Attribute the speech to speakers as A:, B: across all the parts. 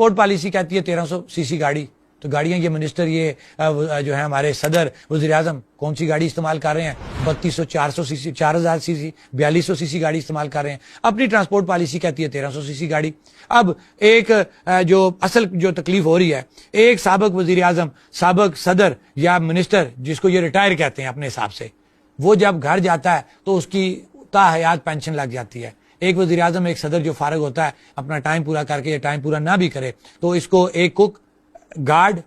A: Transport policy کہتی ہے 1300 سی سی گاڑی. تو گاڑیاں یہ منسٹر یہ جو ہے ہمارے صدر وزیر اعظم کون سی گاڑی استعمال کر رہے ہیں؟ 3200 400 سی سی 4000 سی سی 4200 سی سی گاڑی استعمال کر رہے ہیں. اپنی ٹرانسپورٹ پالیسی کہتی ہے 1300 سی سی گاڑی. اب ایک جو اصل جو تکلیف ہو رہی ہے, ایک سابق وزیر اعظم, سابق صدر یا منسٹر جس کو یہ ریٹائر کہتے ہیں اپنے حساب سے, وہ جب گھر جاتا ہے تو اس کی تا حیات پینشن لگ جاتی ہے. ایک وزیر اعظم, ایک صدر جو فارغ ہوتا ہے اپنا ٹائم پورا کر کے یا ٹائم پورا نہ بھی کرے تو اس کو ایک کک, گارڈ,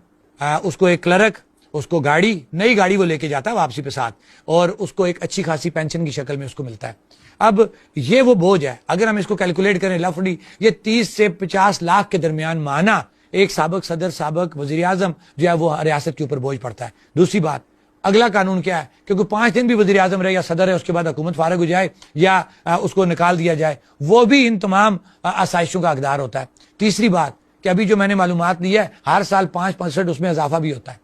A: اس کو ایک کلرک, اس کو گاڑی, نئی گاڑی وہ لے کے جاتا ہے واپسی پہ ساتھ, اور اس کو ایک اچھی خاصی پینشن کی شکل میں اس کو ملتا ہے. اب یہ وہ بوجھ ہے, اگر ہم اس کو کیلکولیٹ کریں لفڑی, یہ 30 سے 50 لاکھ کے درمیان ماہانہ ایک سابق صدر, سابق وزیر اعظم جو ہے وہ ریاست کے اوپر بوجھ پڑتا ہے. دوسری بات, اگلا قانون کیا ہے, کیونکہ 5 دن بھی وزیر اعظم رہے یا صدر ہے اس کے بعد حکومت فارغ ہو جائے یا اس کو نکال دیا جائے, وہ بھی ان تمام آسائشوں کا حقدار ہوتا ہے. تیسری بات کہ ابھی جو میں نے معلومات لی ہے, ہر سال 5% اس میں اضافہ بھی ہوتا ہے.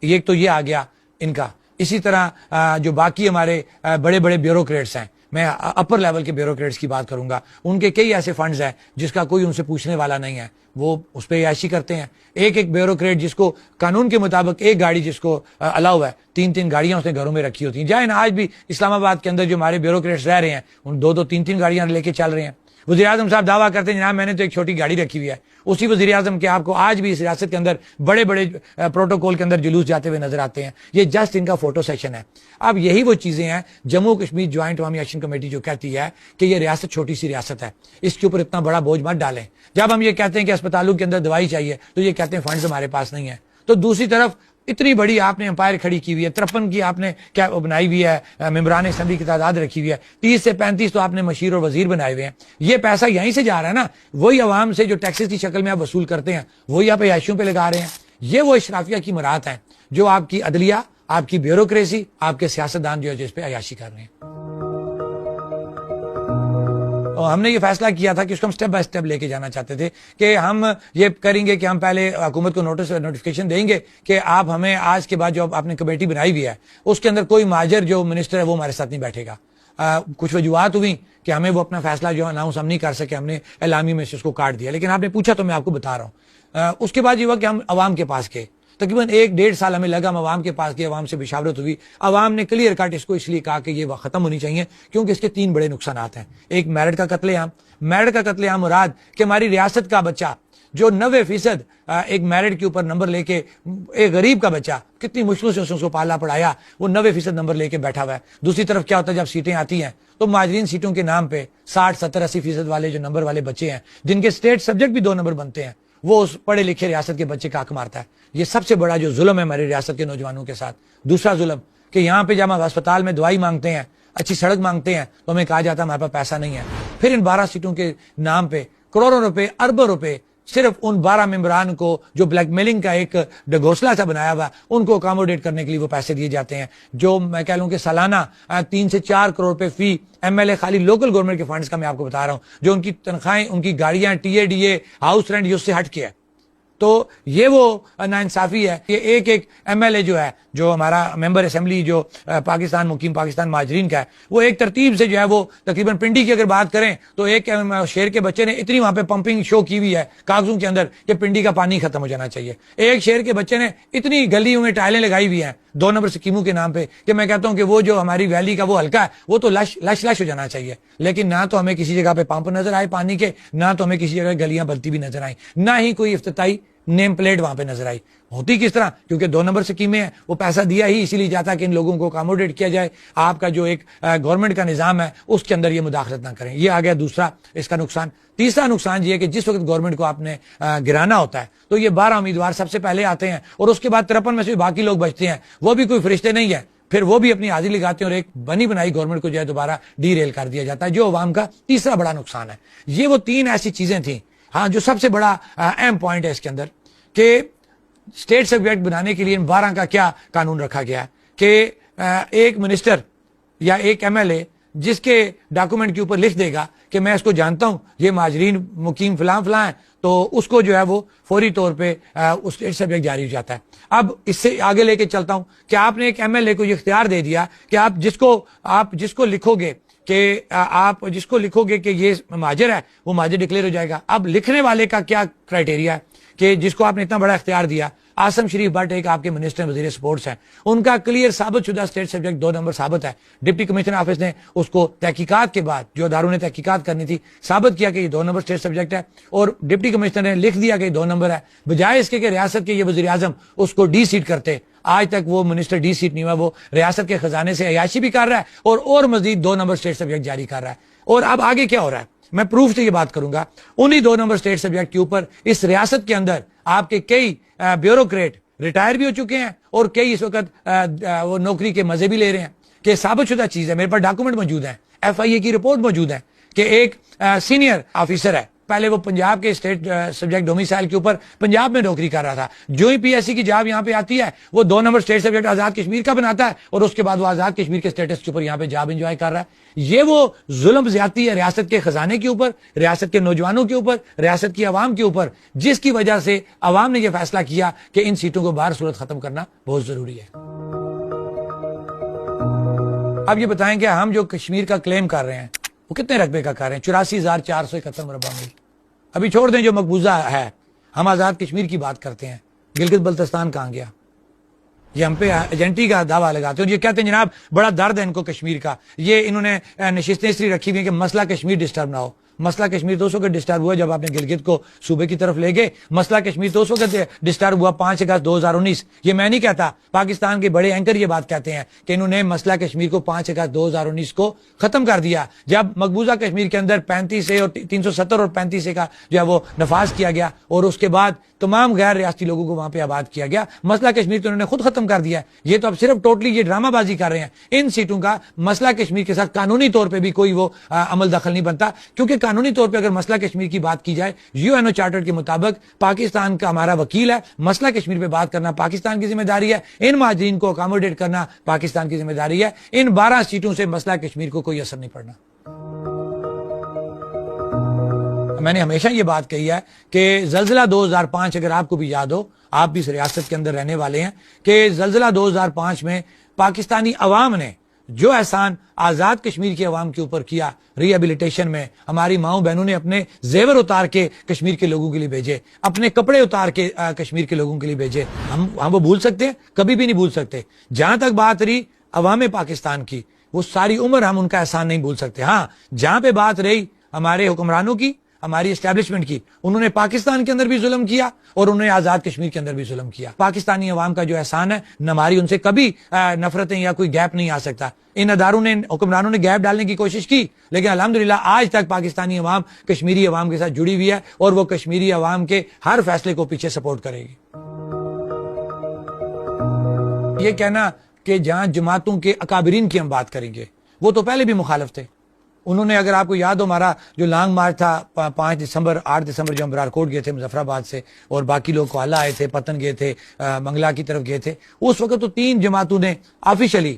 A: ایک تو یہ آ گیا ان کا. اسی طرح جو باقی ہمارے بڑے بڑے بیوروکریٹس ہیں, میں اپر لیول کے بیوروکریٹس کی بات کروں گا, ان کے کئی ایسے فنڈز ہیں جس کا کوئی ان سے پوچھنے والا نہیں ہے, وہ اس پہ عیاشی کرتے ہیں. ایک بیوروکریٹ جس کو قانون کے مطابق ایک گاڑی جس کو الاؤ ہے, 3 گاڑیاں اس نے گھروں میں رکھی ہوتی ہیں. جائیں آج بھی اسلام آباد کے اندر جو ہمارے بیوروکریٹس رہ رہے ہیں ان 2 3 گاڑیاں لے کے چل رہے ہیں. وزیر اعظم صاحب دعویٰ کرتے ہیں جناب میں نے تو ایک چھوٹی گاڑی رکھی ہوئی ہے. اسی وزیر اعظم کے آپ کو آج بھی اس ریاست کے اندر بڑے بڑے پروٹوکول کے اندر جلوس جاتے ہوئے نظر آتے ہیں. یہ جسٹ ان کا فوٹو سیشن ہے. اب یہی وہ چیزیں ہیں جموں کشمیر جوائنٹ عوامی ایکشن کمیٹی جو کہتی ہے کہ یہ ریاست چھوٹی سی ریاست ہے, اس کے اوپر اتنا بڑا بوجھ مت ڈالیں. جب ہم یہ کہتے ہیں کہ اسپتالوں کے اندر دوائی چاہیے تو یہ کہتے ہیں فنڈز ہمارے پاس نہیں ہے. تو دوسری طرف اتنی بڑی آپ نے امپائر کھڑی کی ہوئی ہے, 53 کی آپ نے کیا بنائی ہوئی ہے, ممبران اسمبلی کی تعداد رکھی ہوئی ہے, 30 سے 35 تو آپ نے مشیر اور وزیر بنائے ہوئے ہیں. یہ پیسہ یہیں سے جا رہا ہے نا, وہی عوام سے جو ٹیکسز کی شکل میں آپ وصول کرتے ہیں وہی آپ عیاشیوں پہ لگا رہے ہیں. یہ وہ اشرافیہ کی مراحت ہیں جو آپ کی عدلیہ, آپ کی بیوروکریسی, آپ کے سیاستدان جو ہے جس پہ عیاشی کر رہے ہیں. اور ہم نے یہ فیصلہ کیا تھا کہ اس کو ہم سٹیپ بائی سٹیپ لے کے جانا چاہتے تھے کہ ہم یہ کریں گے کہ ہم پہلے حکومت کو نوٹیفیکیشن دیں گے کہ آپ ہمیں آج کے بعد جو آپ نے کمیٹی بنائی ہوئی ہے اس کے اندر کوئی مہاجر جو منسٹر ہے وہ ہمارے ساتھ نہیں بیٹھے گا. کچھ وجوہات ہوئی کہ ہمیں وہ اپنا فیصلہ جو اناؤنس ہم نہیں کر سکے, ہم نے اعلامی میں سے اس کو کاٹ دیا, لیکن آپ نے پوچھا تو میں آپ کو بتا رہا ہوں. اس کے بعد یہ ہوا کہ ہم عوام کے پاس گئے, تقریباً 1-1.5 سال ہمیں لگا, ہم عوام کے پاس گئے, عوام سے مشاورت ہوئی, عوام نے کلیئر کٹ اس کو اس لیے کہا کہ یہ ختم ہونی چاہیے کیونکہ اس کے 3 بڑے نقصانات ہیں. ایک میرٹ کا قتل عام, میرٹ کا قتل عام مراد کہ ہماری ریاست کا بچہ جو 90% ایک میرٹ کے اوپر نمبر لے کے, ایک غریب کا بچہ کتنی مشکل سے اس کو پالا پڑھایا, وہ 90% نمبر لے کے بیٹھا ہوا ہے. دوسری طرف کیا ہوتا ہے جب سیٹیں آتی ہیں تو مہاجرین سیٹوں کے نام پہ 60-70-80% والے جو نمبر والے بچے ہیں جن کے اسٹیٹ سبجیکٹ بھی 2 نمبر بنتے ہیں, وہ اس پڑھے لکھے ریاست کے بچے کا حق مارتا ہے. یہ سب سے بڑا جو ظلم ہے ہماری ریاست کے نوجوانوں کے ساتھ. دوسرا ظلم کہ یہاں پہ جب ہم اسپتال میں دوائی مانگتے ہیں, اچھی سڑک مانگتے ہیں تو ہمیں کہا جاتا ہے ہمارے پاس پیسہ نہیں ہے. پھر ان 12 سیٹوں کے نام پہ کروڑوں روپے, اربوں روپے صرف ان 12 ممبران کو جو بلیک میلنگ کا ایک گھونسلہ سا بنایا ہوا ان کو اکاموڈیٹ کرنے کے لیے وہ پیسے دیے جاتے ہیں, جو میں کہہ لوں کہ سالانہ 3 سے 4 کروڑ روپے فی MLA خالی لوکل گورنمنٹ کے فنڈز کا میں آپ کو بتا رہا ہوں, جو ان کی تنخواہیں, ان کی گاڑیاں, TADA, ہاؤس رینٹ, یہ اس سے ہٹ کے ہے. تو یہ وہ ناانصافی ہے کہ ایک MLA جو ہے, جو ہمارا ممبر اسمبلی جو پاکستان مقیم پاکستان مہاجرین کا ہے, وہ ایک ترتیب سے جو ہے وہ تقریباً پنڈی کی اگر بات کریں تو ایک شہر کے بچے نے اتنی وہاں پہ پمپنگ شو کی ہوئی ہے کاغذوں کے اندر کہ پنڈی کا پانی ختم ہو جانا چاہیے. ایک شہر کے بچے نے اتنی گلیوں میں ٹائلیں لگائی ہوئی ہیں 2 نمبر سکیموں کے نام پہ کہ میں کہتا ہوں کہ وہ جو ہماری ویلی کا وہ حلقہ ہے وہ تو لش ہو جانا چاہیے. لیکن نہ تو ہمیں کسی جگہ پہ پمپ نظر آئے پانی کے, نہ تو ہمیں کسی جگہ گلیاں بنتی بھی نظر آئیں, نہ ہی کوئی افتتاحی نیم پلیٹ وہاں پہ نظر آئی. ہوتی کس طرح, کیونکہ 2 نمبر سکیمیں ہیں, وہ پیسہ دیا ہی اسی لیے جاتا کہ ان لوگوں کو اکاموڈیٹ کیا جائے. آپ کا جو ایک گورنمنٹ کا نظام ہے اس کے اندر یہ مداخلت نہ کریں. یہ آ گیا دوسرا اس کا نقصان. تیسرا نقصان یہ ہے کہ جس وقت گورنمنٹ کو آپ نے گرانا ہوتا ہے تو یہ 12 امیدوار سب سے پہلے آتے ہیں اور اس کے بعد 53 میں سے باقی لوگ بچتے ہیں, وہ بھی کوئی فرشتے نہیں ہے. پھر وہ بھی اپنی حاضری لگاتے ہیں اور ایک بنی بنائی گورنمنٹ کو جو ہے دوبارہ ڈی ریل کر دیا جاتا ہے, جو عوام کا تیسرا بڑا نقصان ہے. یہ وہ 3 ایسی چیزیں تھیں. ہاں, جو سب سے بڑا اہم پوائنٹ ہے اس کے اندر کہ اسٹیٹ سبجیکٹ بنانے کے لیے ان 12 کا کیا قانون رکھا گیا ہے کہ ایک منسٹر یا ایک MLA جس کے ڈاکومنٹ کے اوپر لکھ دے گا کہ میں اس کو جانتا ہوں, یہ مہاجرین مقیم فلاں فلاں ہیں, تو اس کو جو ہے وہ فوری طور پہ اس اسٹیٹ سبجیکٹ جاری ہو جاتا ہے. اب اس سے آگے لے کے چلتا ہوں کہ آپ نے ایک MLA کو یہ اختیار دے دیا کہ آپ جس کو لکھو گے کہ آپ جس کو لکھو گے کہ یہ مہاجر ہے وہ مہاجر ڈکلیئر ہو جائے گا. اب لکھنے والے کا کیا کرائٹیریا ہے کہ جس کو آپ نے اتنا بڑا اختیار دیا. آسم شریف بٹ ایک آپ کے منسٹر وزیر سپورٹس ہیں, ان کا کلیئر ثابت شدہ اسٹیٹ سبجیکٹ 2 نمبر ثابت ہے. ڈپٹی کمشنر آفس نے اس کو تحقیقات کے بعد, جو اداروں نے تحقیقات کرنی تھی, ثابت کیا کہ یہ 2 نمبر اسٹیٹ سبجیکٹ ہے, اور ڈپٹی کمشنر نے لکھ دیا کہ یہ 2 نمبر ہے, بجائے اس کے کہ ریاست کے یہ وزیر اعظم اس کو ڈی سیٹ کرتے. آج تک وہ منسٹر ڈی سیٹ نہیں ہوا, وہ ریاست کے خزانے سے عیاشی بھی کر رہا ہے اور مزید 2 نمبر اسٹیٹ سبجیکٹ جاری کر رہا ہے. اور اب آگے کیا ہو رہا ہے, میں پروف سے یہ بات کروں گا. انہی 2 نمبر اسٹیٹ سبجیکٹ کے اوپر اس ریاست کے اندر آپ کے کئی بیوروکریٹ ریٹائر بھی ہو چکے ہیں, اور کئی اس وقت وہ نوکری کے مزے بھی لے رہے ہیں. کہ ثابت شدہ چیز ہے, میرے پاس ڈاکومنٹ موجود ہیں, FIA کی رپورٹ موجود ہے کہ ایک سینئر آفیسر ہے, پہلے وہ پنجاب کے اسٹیٹ سبجیکٹ ڈومیسائل کے اوپر پنجاب میں نوکری کر رہا تھا. جو ہی PSC کی جاب یہاں پہ آتی ہے وہ 2 number state subject Azad Kashmir کا بناتا ہے, اور اس کے بعد وہ آزاد کشمیر کے اسٹیٹس کے اوپر یہاں پہ جاب انجوائے کر رہا ہے. یہ وہ ظلم زیادتی ہے ریاست کے خزانے کے اوپر, ریاست کے نوجوانوں کے اوپر, ریاست کی عوام کے اوپر, جس کی وجہ سے عوام نے یہ فیصلہ کیا کہ ان سیٹوں کو بہر صورت ختم کرنا بہت ضروری ہے. اب یہ بتائیں کہ ہم جو کشمیر کا کلیم کر رہے ہیں وہ کتنے رقبے کا کر رہے ہیں؟ 84,471 مربع میل. ابھی چھوڑ دیں جو مقبوضہ ہے, ہم آزاد کشمیر کی بات کرتے ہیں. گلگت بلتستان کہاں گیا؟ یہ ہم پہ ایجنٹی کا دعویٰ لگاتے ہیں, یہ کہتے ہیں جناب بڑا درد ہے ان کو کشمیر کا, یہ انہوں نے نشستیں اس لیے رکھی ہوئی ہیں کہ مسئلہ کشمیر ڈسٹرب نہ ہو. مسئلہ کشمیر تو اس وقت ڈسٹرب ہوا جب آپ نے گلگت کو صوبے کی طرف لے گئے. مسئلہ کشمیر تو اس وقت ڈسٹرب ہوا 5 اگست 2019. یہ میں نہیں کہتا, پاکستان کے بڑے اینکر یہ بات کہتے ہیں کہ انہوں نے مسئلہ کشمیر کو 5 اگست 2019 کو ختم کر دیا, جب مقبوضہ کشمیر کے اندر 35A اور 370 اور 35A کا جو ہے وہ نفاذ کیا گیا, اور اس کے بعد تمام غیر ریاستی لوگوں کو وہاں پہ آباد کیا گیا. مسئلہ کشمیر تو انہوں نے خود ختم کر دیا. یہ تو اب صرف ٹوٹلی یہ ڈرامہ بازی کر رہے ہیں. ان سیٹوں کا مسئلہ کشمیر کے ساتھ قانونی طور پہ بھی کوئی وہ عمل دخل نہیں بنتا, کیونکہ قانونی طور پہ اگر مسئلہ کشمیر کی بات کی جائے, UN چارٹر کے مطابق پاکستان کا ہمارا وکیل ہے, مسئلہ کشمیر پہ بات کرنا پاکستان کی ذمہ داری ہے, ان مہاجرین کو اکاموڈیٹ کرنا پاکستان کی ذمہ داری ہے. ان 12 سیٹوں سے مسئلہ کشمیر کو کوئی اثر نہیں پڑنا. میں نے ہمیشہ یہ بات کہی ہے کہ زلزلہ 2005, اگر آپ کو بھی یاد ہو, آپ بھی اس ریاست کے اندر رہنے والے ہیں, کہ زلزلہ 2005 میں پاکستانی عوام نے جو احسان آزاد کشمیر کی عوام کے اوپر کیا, ری ایبلیٹیشن میں ہماری ماؤں بہنوں نے اپنے زیور اتار کے کشمیر کے لوگوں کے لیے بھیجے, اپنے کپڑے اتار کے کشمیر کے لوگوں کے لیے بھیجے. ہم وہ بھول سکتے ہیں؟ کبھی بھی نہیں بھول سکتے. جہاں تک بات رہی عوام پاکستان کی, وہ ساری عمر ہم ان کا احسان نہیں بھول سکتے. ہاں, جہاں پہ بات رہی ہمارے حکمرانوں کی, ہماری اسٹیبلشمنٹ کی, انہوں نے پاکستان کے اندر بھی ظلم کیا اور انہوں نے آزاد کشمیر کے اندر بھی ظلم کیا. پاکستانی عوام کا جو احسان ہے, ہماری ان سے کبھی نفرتیں یا کوئی گیپ نہیں آ سکتا. ان اداروں نے, حکمرانوں نے گیپ ڈالنے کی کوشش کی, لیکن الحمدللہ آج تک پاکستانی عوام کشمیری عوام کے ساتھ جڑی ہوئی ہے, اور وہ کشمیری عوام کے ہر فیصلے کو پیچھے سپورٹ کرے گی. یہ کہنا کہ جہاں جماعتوں کے اکابرین کی ہم بات کریں گے, وہ تو پہلے بھی مخالف تھے. انہوں نے, اگر آپ کو یاد ہو, ہمارا جو لانگ مارچ تھا 5 دسمبر 8 دسمبر جو ہم برارکوٹ گئے تھے مظفر آباد سے, اور باقی لوگ کوالہ آئے تھے, پتن گئے تھے, منگلا کی طرف گئے تھے, اس وقت تو 3 جماعتوں نے آفیشلی,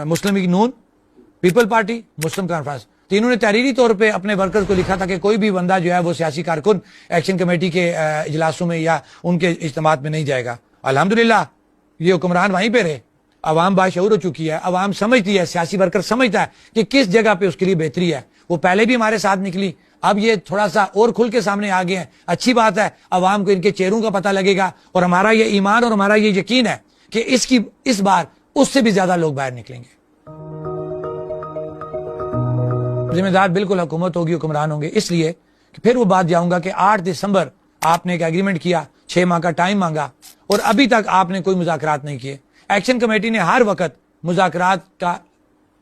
A: مسلم لیگ نون, پیپل پارٹی, مسلم کانفرنس, تینوں نے تحریری طور پہ اپنے ورکرز کو لکھا تھا کہ کوئی بھی بندہ جو ہے وہ سیاسی کارکن ایکشن کمیٹی کے اجلاسوں میں یا ان کے اجتماعات میں نہیں جائے گا. الحمدللہ یہ حکمران وہیں پہ رہے. عوام باشعور ہو چکی ہے, عوام سمجھتی ہے, سیاسی ورکر سمجھتا ہے کہ کس جگہ پہ اس کے لیے بہتری ہے. وہ پہلے بھی ہمارے ساتھ نکلی, اب یہ تھوڑا سا اور کھل کے سامنے آ گئے ہیں. اچھی بات ہے, عوام کو ان کے چہروں کا پتہ لگے گا, اور ہمارا یہ ایمان اور ہمارا یہ یقین ہے کہ اس بار اس سے بھی زیادہ لوگ باہر نکلیں گے. ذمہ دار بالکل حکومت ہوگی, حکمران ہوں گے. اس لیے کہ پھر وہ بات جاؤں گا کہ 8 دسمبر آپ نے ایک ایگریمنٹ کیا, 6 ماہ کا ٹائم مانگا, اور ابھی تک آپ نے کوئی مذاکرات نہیں کیے. ایکشن کمیٹی نے ہر وقت مذاکرات کا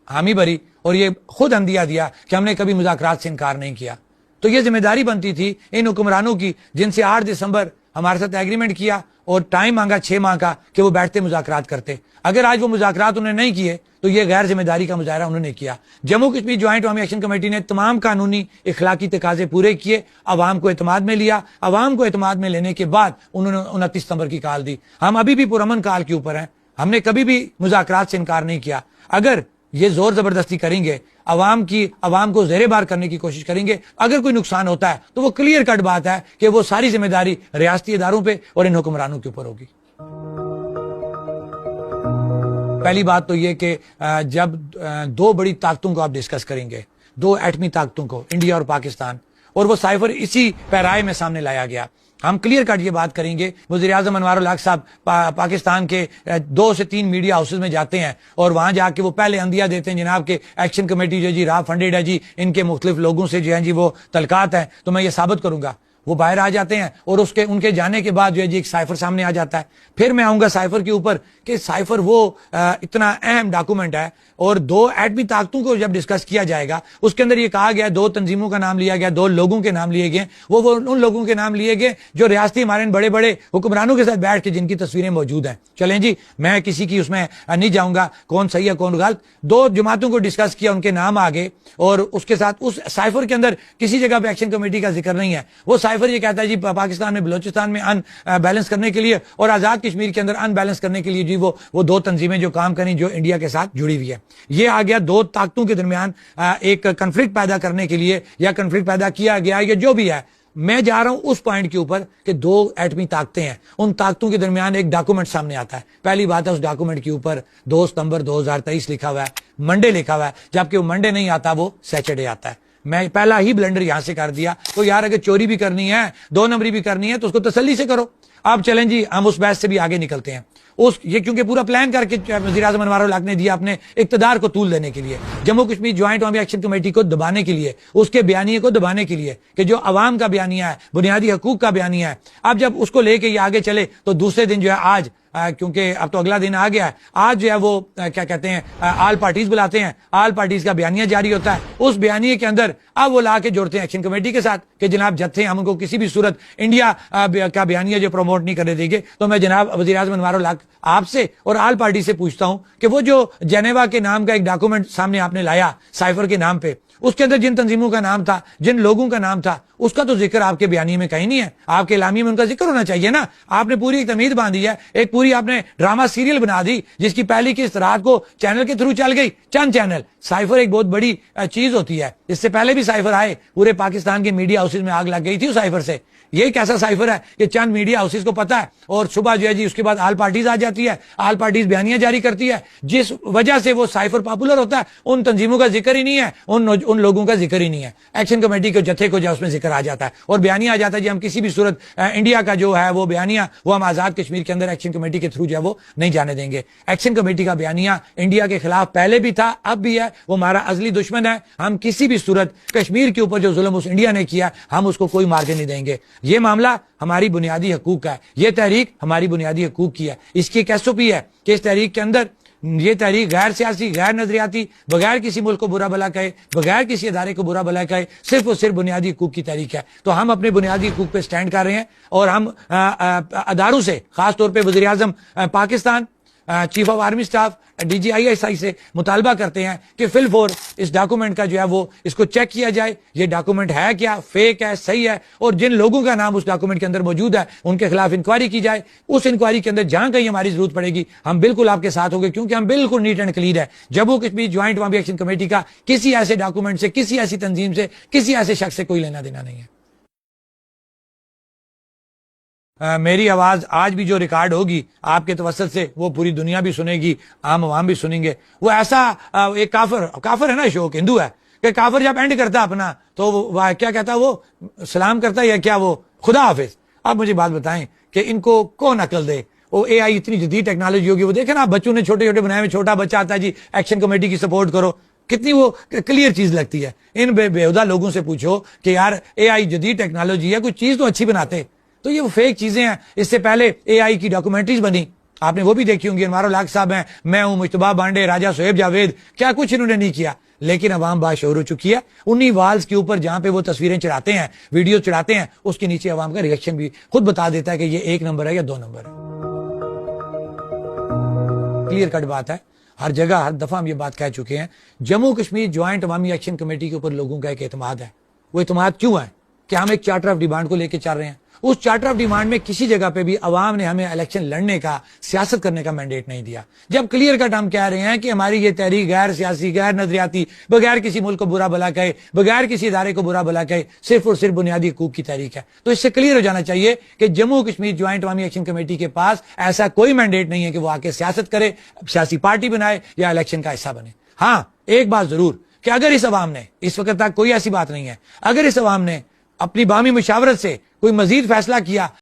A: حامی بھری, اور یہ خود اندیا دیا کہ ہم نے کبھی مذاکرات سے انکار نہیں کیا. تو یہ ذمہ داری بنتی تھی ان حکمرانوں کی جن سے 8 دسمبر ہمارے ساتھ ایگریمنٹ کیا اور ٹائم مانگا 6 ماہ کا کہ وہ بیٹھتے مذاکرات کرتے. اگر آج وہ مذاکرات انہوں نے نہیں کیے تو یہ غیر ذمہ داری کا مظاہرہ انہوں نے کیا. جموں کشمیر جوائنٹ عوامی ایکشن کمیٹی نے تمام قانونی اخلاقی تقاضے پورے کیے, عوام کو اعتماد میں لیا. عوام کو اعتماد میں لینے کے بعد انہوں نے 29 ستمبر کی کال دی. ہم ابھی بھی پرامن کال کے اوپر ہیں, ہم نے کبھی بھی مذاکرات سے انکار نہیں کیا. اگر یہ زور زبردستی کریں گے, عوام کو زیر بار کرنے کی کوشش کریں گے, اگر کوئی نقصان ہوتا ہے تو وہ کلیئر کٹ بات ہے کہ وہ ساری ذمہ داری ریاستی اداروں پہ اور ان حکمرانوں کے اوپر ہوگی. پہلی بات تو یہ کہ جب دو بڑی طاقتوں کو آپ ڈسکس کریں گے، دو ایٹمی طاقتوں کو، انڈیا اور پاکستان، اور وہ سائفر اسی پیرائے میں سامنے لایا گیا، ہم کلیئر کٹ یہ بات کریں گے۔ وزیر اعظم انوار الحق صاحب پاکستان کے 2 سے 3 میڈیا ہاؤسز میں جاتے ہیں اور وہاں جا کے وہ پہلے اندیا دیتے ہیں جناب کہ ایکشن کمیٹی جو جی را فنڈیڈ ہے جی، ان کے مختلف لوگوں سے جو ہے جی وہ تعلقات ہیں، تو میں یہ ثابت کروں گا۔ وہ باہر آ جاتے ہیں اور ان کے جانے کے بعد جو ہے جی ایک سائفر سامنے آ جاتا ہے۔ پھر میں آؤں گا سائفر کے اوپر کہ سائفر وہ اتنا اہم ڈاکومنٹ ہے، اور 2 ایٹمی طاقتوں کو جب ڈسکس کیا جائے گا اس کے اندر یہ کہا گیا 2 تنظیموں کا نام لیا گیا، 2 لوگوں کے نام لیے گئے، وہ ان لوگوں کے نام لیے گئے جو ریاستی ہمارے بڑے بڑے حکمرانوں کے ساتھ بیٹھ کے جن کی تصویریں موجود ہیں۔ چلیں جی، میں کسی کی اس میں نہیں جاؤں گا کون صحیح ہے کون غلط۔ 2 جماعتوں کو ڈسکس کیا، ان کے نام آگے، اور اس کے ساتھ اس سائفر کے اندر کسی جگہ پہ ایکشن کمیٹی کا ذکر نہیں ہے۔ وہ سائفر یہ کہتا ہے جی پاکستان میں بلوچستان میں ان بیلنس کرنے کے لیے اور آزاد کشمیر کے اندر ان بیلنس کرنے کے لیے جی وہ 2 تنظیمیں جو کام کریں جو انڈیا کے ساتھ جڑی ہوئی ہے۔ یہ آ گیا 2 طاقتوں کے درمیان ایک کنفلکٹ پیدا کرنے کے لیے، یا کنفلکٹ پیدا کیا گیا، یا جو بھی ہے۔ میں جا رہا ہوں اس پوائنٹ کے اوپر کہ 2 ایٹمی طاقتیں ہیں، ان طاقتوں کے درمیان ایک ڈاکومنٹ سامنے آتا ہے۔ پہلی بات ہے اس ڈاکومنٹ کے اوپر 2 ستمبر 2023 لکھا ہوا ہے، منڈے لکھا ہوا ہے، جبکہ وہ منڈے نہیں آتا، وہ سیچرڈے آتا ہے۔ میں پہلا ہی بلنڈر یہاں سے کر دیا۔ تو یار اگر چوری بھی کرنی ہے، 2 نمبری بھی کرنی ہے تو اس کو تسلی سے کرو۔ اب چلیں جی، ہم اس بحث سے بھی آگے نکلتے ہیں۔ یہ کیونکہ پورا پلان کر کے وزیر اعظم انوار الحق نے دیا اپنے اقتدار کو طول دینے کے لیے، جموں کشمیر جوائنٹ عوامی ایکشن کمیٹی کو دبانے کے لیے، اس کے بیانیے کو دبانے کے لیے کہ جو عوام کا بیانیہ ہے، بنیادی حقوق کا بیانیہ ہے۔ اب جب اس کو لے کے یہ آگے چلے تو دوسرے دن جو ہے آج، کیونکہ اب تو اگلا دن آ گیا ہے، آج جو ہے وہ کیا کہتے ہیں آل پارٹیز بلاتے ہیں، آل پارٹیز کا بیانیہ جاری ہوتا ہے۔ اس بیانیے کے اندر اب وہ لا کے جوڑتے ہیں ایکشن کمیٹی کے ساتھ کہ جناب جتھے ہم ان کو کسی بھی صورت انڈیا کا بیانیہ جو پروموٹ نہیں کرنے دیں گے۔ تو میں جناب وزیر اعظم انوار الحق آپ سے اور آل پارٹی سے پوچھتا ہوں کہ وہ جو جنیوا کے نام کا ایک ڈاکومنٹ سامنے آپ نے لایا سائفر کے نام پہ، اس کے اندر جن تنظیموں کا نام تھا، جن لوگوں کا نام تھا، اس کا تو ذکر آپ کے بیانیے میں کہیں نہیں ہے۔ آپ کے اعلامیے میں ان کا ذکر ہونا چاہیے نا۔ آپ نے پوری ایک تمہید باندھی ہے، ایک پوری آپ نے ڈرامہ سیریل بنا دی جس کی پہلی قسط رات کو چینل کے تھرو چل گئی، چند چینل۔ سائفر ایک بہت بڑی چیز ہوتی ہے، اس سے پہلے بھی سائفر آئے، پورے پاکستان کے میڈیا ہاؤسز میں آگ لگ گئی تھی اس سائفر سے۔ یہ کیسا سائفر ہے کہ چند میڈیا ہاؤسز کو پتا ہے، اور صبح جو ہے جی اس کے بعد آل پارٹیز آ جاتی ہے، آل پارٹیز بیانیہ جاری کرتی ہے، جس وجہ سے وہ سائفر پاپولر ہوتا ہے۔ ان تنظیموں کا ذکر ہی نہیں ہے، ان لوگوں کا ذکر ہی نہیں ہے۔ ایکشن کمیٹی کے جتھے کو جو اس میں ذکر آ جاتا ہے اور بیانیہ آ جاتا ہے جی ہم کسی بھی صورت انڈیا کا جو ہے وہ بیانیہ وہ ہم آزاد کشمیر کے اندر ایکشن کمیٹی کے تھرو جو ہے وہ نہیں جانے دیں گے۔ ایکشن کمیٹی کا بیانیہ انڈیا کے خلاف پہلے بھی تھا، اب بھی ہے، وہ ہمارا ازلی دشمن ہے۔ ہم کسی بھی صورت کشمیر کے اوپر جو ظلم اس انڈیا نے کیا ہم اس کو کوئی مارجن نہیں دیں گے۔ یہ معاملہ ہماری بنیادی حقوق کا ہے، یہ تحریک ہماری بنیادی حقوق کی ہے۔ اس کی ایک ایس او پی ہے کہ اس تحریک کے اندر یہ تحریک غیر سیاسی، غیر نظریاتی، بغیر کسی ملک کو برا بھلا کہے، بغیر کسی ادارے کو برا بھلا کہے، صرف اور صرف بنیادی حقوق کی تحریک ہے۔ تو ہم اپنے بنیادی حقوق پہ سٹینڈ کر رہے ہیں، اور ہم اداروں سے، خاص طور پہ وزیر اعظم Pakistan, chief of army staff, D G I S I سے مطالبہ کرتے ہیں کہ فی الفور اس ڈاکومنٹ کا جو ہے وہ اس کو چیک کیا جائے، یہ ڈاکومنٹ ہے کیا، فیک ہے، صحیح ہے، اور جن لوگوں کا نام اس ڈاکومنٹ کے اندر موجود ہے ان کے خلاف انکوائری کی جائے۔ اس انکوائری کے اندر جہاں کہیں ہماری ضرورت پڑے گی ہم بالکل آپ کے ساتھ ہوں گے، کیونکہ ہم بالکل نیٹ اینڈ کلین ہے۔ جموں کشمیر جوائنٹ عوامی ایکشن کمیٹی کا کسی ایسے ڈاکومنٹ سے، کسی ایسی تنظیم سے، کسی ایسے شخص سے کوئی لینا دینا نہیں ہے۔ میری آواز آج بھی جو ریکارڈ ہوگی آپ کے توسط سے وہ پوری دنیا بھی سنے گی، عام عوام بھی سنیں گے۔ وہ ایسا ایک کافر ہے نا، شوق ہندو ہے کہ کافر جب اینڈ کرتا اپنا تو وہ کیا کہتا، وہ سلام کرتا ہے یا کیا، وہ خدا حافظ۔ آپ مجھے بات بتائیں کہ ان کو کون عقل دے؟ وہ اے آئی اتنی جدید ٹیکنالوجی ہوگی، وہ دیکھیں نا بچوں نے چھوٹے چھوٹے بنائے ہوئے، چھوٹا بچہ آتا ہے جی ایکشن کمیٹی کی سپورٹ کرو، کتنی وہ کلیئر چیز لگتی ہے۔ ان بےہودہ لوگوں سے پوچھو کہ یار اے آئی جدید ٹیکنالوجی ہے، کوئی چیز تو اچھی بناتے، تو یہ وہ فیک چیزیں ہیں۔ اس سے پہلے اے آئی کی ڈاکومنٹریز بنی، آپ نے وہ بھی دیکھی ہوں گی، انوار الحق صاحب ہیں، میں ہوں، مجتبیٰ بانڈے، راجہ سہیب جاوید، کیا کچھ انہوں نے نہیں کیا، لیکن عوام باشعور ہو چکی ہے۔ انہی والز کے اوپر جہاں پہ وہ تصویریں چڑھاتے ہیں، ویڈیو چڑھاتے ہیں، اس کے نیچے عوام کا ریئیکشن بھی خود بتا دیتا ہے کہ یہ 1 نمبر ہے یا 2 نمبر ہے۔ کلیئر کٹ بات ہے، ہر جگہ ہر دفعہ ہم یہ بات کہہ چکے ہیں۔ جموں کشمیر جوائنٹ عوامی ایکشن کمیٹی کے اوپر لوگوں کا ایک اعتماد ہے۔ وہ اعتماد کیوں ہے؟ کہ ہم ایک چارٹر آف ڈیمانڈ کو لے کے چل رہے ہیں، اس چارٹر آف ڈیمانڈ میں کسی جگہ پہ بھی عوام نے ہمیں الیکشن لڑنے کا، سیاست کرنے کا مینڈیٹ نہیں دیا. جب کلیئر کٹ ہم کہہ رہے ہیں کہ ہماری یہ تحریک غیر سیاسی، غیر نظریاتی، بغیر کسی ملک کو برا بھلا کہے، بغیر کسی ادارے کو برا بھلا کہے، صرف اور صرف بنیادی حقوق کی تحریک ہے، تو اس سے کلیئر ہو جانا چاہیے کہ جموں کشمیر جوائنٹ عوامی ایکشن کمیٹی کے پاس ایسا کوئی مینڈیٹ نہیں ہے کہ وہ آ کے سیاست کرے، سیاسی پارٹی بنائے یا الیکشن کا حصہ بنے. ہاں ایک بات ضرور کہ اگر اس عوام نے، اس وقت تک کوئی ایسی بات نہیں ہے، اگر اس عوام نے اپنی باہمی مشاورت سے کوئی مزید فیصلہ کیا